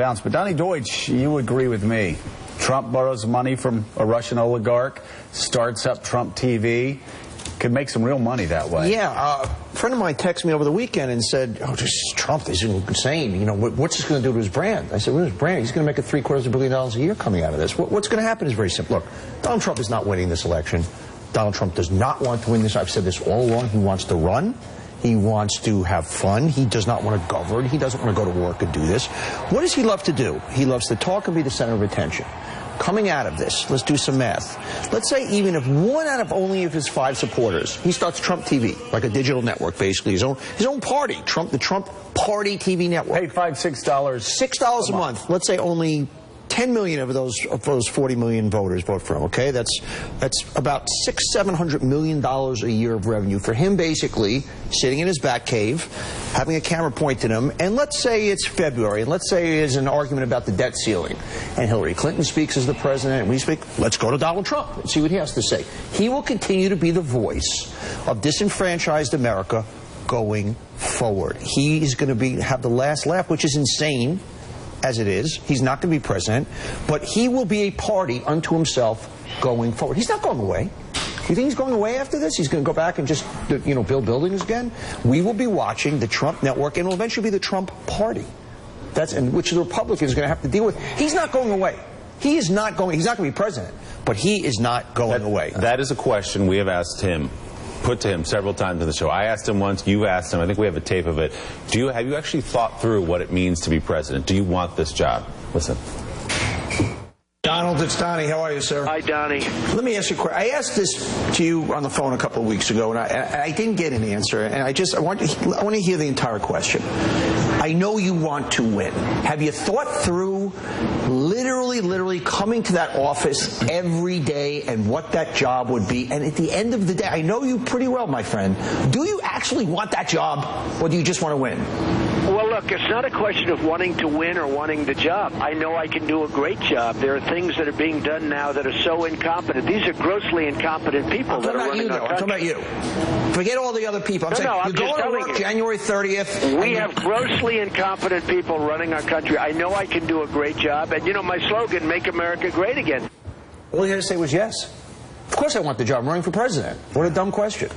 But Donny Deutsch, you agree with me. Trump borrows money from a Russian oligarch, starts up Trump TV, could make some real money that way. Yeah, a friend of mine texted me over the weekend and said, oh, this is Trump, this is insane. You know, what's this going to do to his brand? I said, what's his brand? He's going to make $750 million a year coming out of this. What's going to happen is very simple. Look, Donald Trump is not winning this election. Donald Trump does not want to win this. I've said this all along. He wants to run. He wants to have fun. He does not want to govern. He doesn't want to go to work and do this. What does he love to do? He loves to talk and be the center of attention. Coming out of this, let's do some math. Let's say even if one out of only of his 5 supporters, he starts Trump TV, like a digital network, basically, his own party, the Trump Party TV network. Pay $5, $6. $6 a month. Let's say only 10 million of those 40 million voters vote for him. Okay, that's about $600–700 million a year of revenue for him, basically sitting in his back cave, having a camera pointed at him. And let's say it's February, and let's say there's an argument about the debt ceiling, and Hillary Clinton speaks as the president, and we speak. Let's go to Donald Trump and see what he has to say. He will continue to be the voice of disenfranchised America going forward. He is going to have the last laugh, which is insane as it is. He's not going to be president, but he will be a party unto himself going forward. He's not going away. You think he's going away after this? He's going to go back and just, build buildings again? We will be watching the Trump network, and it will eventually be the Trump party. Which the Republicans are going to have to deal with. He's not going away. He's not going to be president, but he is not going away. That is a question we have asked him. Put to him several times on the show. I asked him once, you asked him, I think we have a tape of it. Have you actually thought through what it means to be president? Do you want this job? Listen. Donald, it's Donny. How are you, sir? Hi, Donny. Let me ask you a question. I asked this to you on the phone a couple of weeks ago, and I didn't get an answer, and I want to hear the entire question. I know you want to win. Have you thought through literally coming to that office every day and what that job would be? And at the end of the day, I know you pretty well, my friend. Do you actually want that job, or do you just want to win? Well, look, it's not a question of wanting to win or wanting the job. I know I can do a great job. There are things that are being done now that are so incompetent. These are grossly incompetent people that are running our country. I'm talking about you. Forget all the other people. I'm saying you're going to work January 30th. We have grossly incompetent people running our country. I know I can do a great job. And, my slogan, make America great again. All you had to say was yes. Of course I want the job. I'm running for president. What a dumb question.